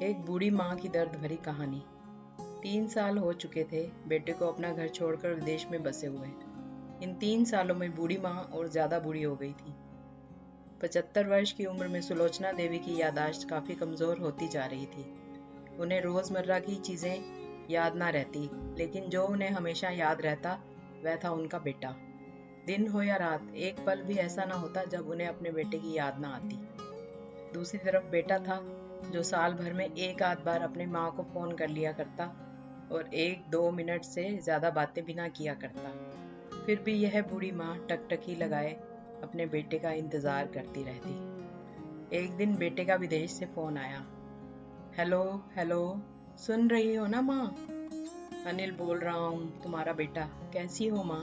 एक बूढ़ी माँ की दर्द भरी कहानी। 3 साल हो चुके थे बेटे को अपना घर छोड़कर विदेश में बसे हुए। इन 3 सालों में बूढ़ी माँ और ज्यादा बूढ़ी हो गई थी। 75 वर्ष की उम्र में सुलोचना देवी की याददाश्त काफी कमजोर होती जा रही थी। उन्हें रोजमर्रा की चीजें याद ना रहती, लेकिन जो उन्हें हमेशा याद रहता वह था उनका बेटा। दिन हो या रात, एक पल भी ऐसा ना होता जब उन्हें अपने बेटे की याद ना आती। दूसरी तरफ बेटा था जो साल भर में एक आध बार अपनी माँ को फोन कर लिया करता और 1-2 मिनट से ज्यादा बातें भी ना किया करता। फिर भी यह बूढ़ी माँ टकटकी लगाए अपने बेटे का इंतजार करती रहती। एक दिन बेटे का विदेश से फोन आया। हेलो हेलो, सुन रही हो ना माँ? अनिल बोल रहा हूँ, तुम्हारा बेटा। कैसी हो माँ?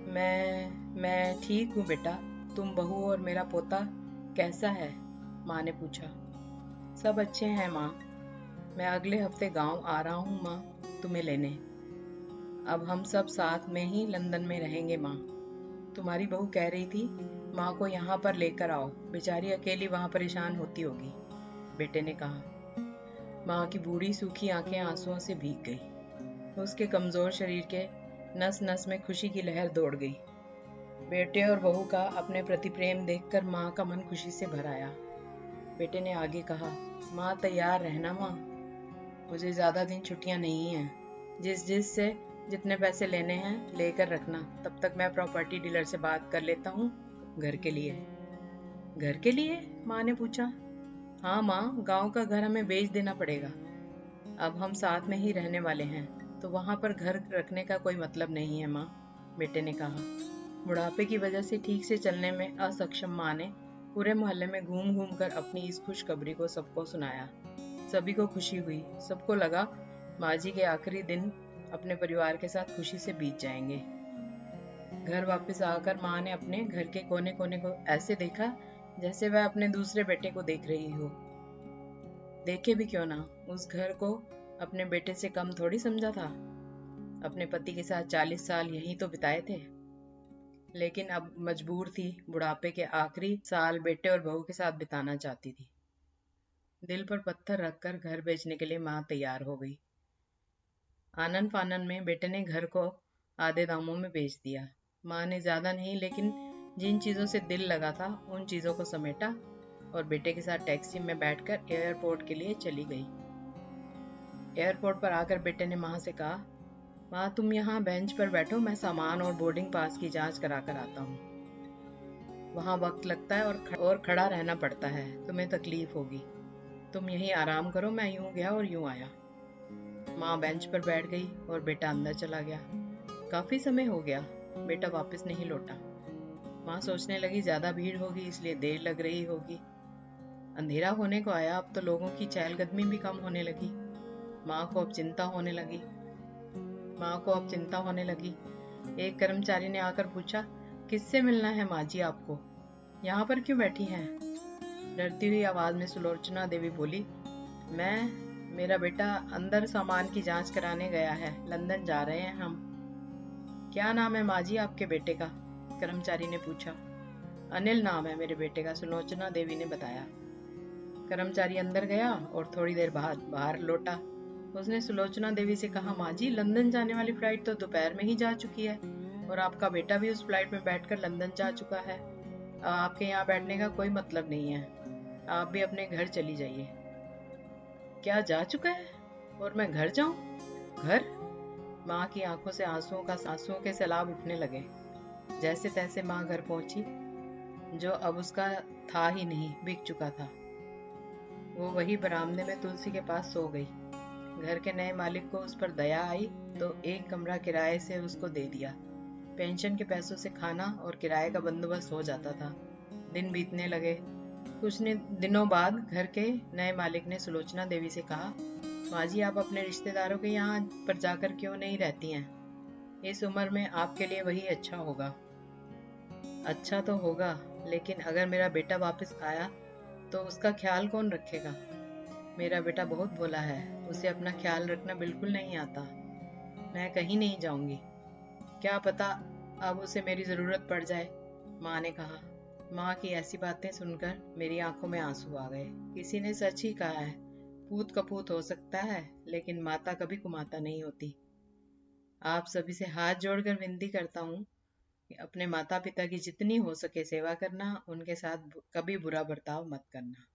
मैं ठीक हूँ बेटा। तुम बहू और मेरा पोता कैसा है? माँ ने पूछा। सब अच्छे हैं माँ। मैं अगले हफ्ते गांव आ रहा हूँ माँ, तुम्हें लेने। अब हम सब साथ में ही लंदन में रहेंगे माँ। तुम्हारी बहू कह रही थी माँ को यहाँ पर लेकर आओ, बेचारी अकेली वहाँ परेशान होती होगी, बेटे ने कहा। माँ की बूढ़ी सूखी आंखें आंसुओं से भीग गई। उसके कमजोर शरीर के नस नस में खुशी की लहर दौड़ गई। बेटे और बहू का अपने प्रति प्रेम देखकर माँ का मन खुशी से भर आया। बेटे ने आगे कहा, माँ तैयार रहना माँ। मुझे ज्यादा दिन छुट्टियां नहीं हैं। जिस से जितने पैसे लेने हैं लेकर रखना। तब तक मैं प्रॉपर्टी डीलर से बात कर लेता हूँ घर के लिए। घर के लिए? माँ ने पूछा। हाँ माँ, गांव का घर हमें बेच देना पड़ेगा। अब हम साथ में ही रहने वाले हैं, तो वहां पर घर रखने का कोई मतलब नहीं है माँ, बेटे ने कहा। बुढ़ापे की वजह से ठीक से चलने में असक्षम माँ ने पूरे मोहल्ले में घूम घूम कर अपनी इस खुशखबरी को सबको सुनाया। सभी को खुशी हुई। सबको लगा माँ जी के आखिरी दिन अपने परिवार के साथ खुशी से बीत जाएंगे। घर वापस आकर माँ ने अपने घर के कोने कोने को ऐसे देखा जैसे वह अपने दूसरे बेटे को देख रही हो। देखे भी क्यों ना, उस घर को अपने बेटे से कम थोड़ी समझा था। अपने पति के साथ 40 साल यहीं तो बिताए थे, लेकिन अब मजबूर थी बुढ़ापे के आखिरी साल बेटे और बहू के साथ बिताना चाहती थी। दिल पर पत्थर रखकर घर बेचने के लिए माँ तैयार हो गई। आनन फानन में बेटे ने घर को आधे दामों में बेच दिया। माँ ने ज्यादा नहीं, लेकिन जिन चीजों से दिल लगा था उन चीजों को समेटा और बेटे के साथ टैक्सी में बैठकर एयरपोर्ट के लिए चली गई। एयरपोर्ट पर आकर बेटे ने माँ से कहा, माँ तुम यहाँ बेंच पर बैठो, मैं सामान और बोर्डिंग पास की जांच करा कर आता हूँ। वहाँ वक्त लगता है और खड़ा रहना पड़ता है, तुम्हें तकलीफ होगी। तुम यहीं आराम करो। मैं यूं गया और यूं आया। माँ बेंच पर बैठ गई और बेटा अंदर चला गया। काफी समय हो गया, बेटा वापस नहीं लौटा। माँ सोचने लगी ज्यादा भीड़ होगी इसलिए देर लग रही होगी। अंधेरा होने को आया, अब तो लोगों की चहलकदमी भी कम होने लगी। माँ को अब चिंता होने लगी। एक कर्मचारी ने आकर पूछा, किससे मिलना है माँ जी आपको? यहाँ पर क्यों बैठी हैं? डरती हुई आवाज में सुलोचना देवी बोली, मेरा बेटा अंदर सामान की जांच कराने गया है, लंदन जा रहे हैं हम। क्या नाम है माँ जी आपके बेटे का? कर्मचारी ने पूछा। अनिल नाम है मेरे बेटे का, सुलोचना देवी ने बताया। कर्मचारी अंदर गया और थोड़ी देर बाद बाहर लौटा। उसने सुलोचना देवी से कहा, माँ जी लंदन जाने वाली फ्लाइट तो दोपहर में ही जा चुकी है और आपका बेटा भी उस फ्लाइट में बैठकर लंदन जा चुका है। आपके यहाँ बैठने का कोई मतलब नहीं है, आप भी अपने घर चली जाइए। क्या जा चुका है और मैं घर जाऊं? घर? माँ की आंखों से आंसुओं के सैलाब उठने लगे। जैसे तैसे माँ घर पहुंची, जो अब उसका था ही नहीं, बिक चुका था। वो वही बरामदे में तुलसी के पास सो गई। घर के नए मालिक को उस पर दया आई तो एक कमरा किराए से उसको दे दिया। पेंशन के पैसों से खाना और किराए का बंदोबस्त हो जाता था। दिन बीतने लगे। कुछ दिनों बाद घर के नए मालिक ने सुलोचना देवी से कहा, माँ जी आप अपने रिश्तेदारों के यहाँ पर जाकर क्यों नहीं रहती हैं? इस उम्र में आपके लिए वही अच्छा होगा। अच्छा तो होगा, लेकिन अगर मेरा बेटा वापस आया तो उसका ख्याल कौन रखेगा? मेरा बेटा बहुत भोला है, उसे अपना ख्याल रखना बिल्कुल नहीं आता। मैं कहीं नहीं जाऊंगी। क्या पता अब उसे मेरी जरूरत पड़ जाए, माँ ने कहा। माँ की ऐसी बातें सुनकर मेरी आंखों में आंसू आ गए। किसी ने सच ही कहा है, पूत कपूत हो सकता है, लेकिन माता कभी कुमाता नहीं होती। आप सभी से हाथ जोड़कर विनती करता हूँ कि अपने माता पिता की जितनी हो सके सेवा करना, उनके साथ कभी बुरा बर्ताव मत करना।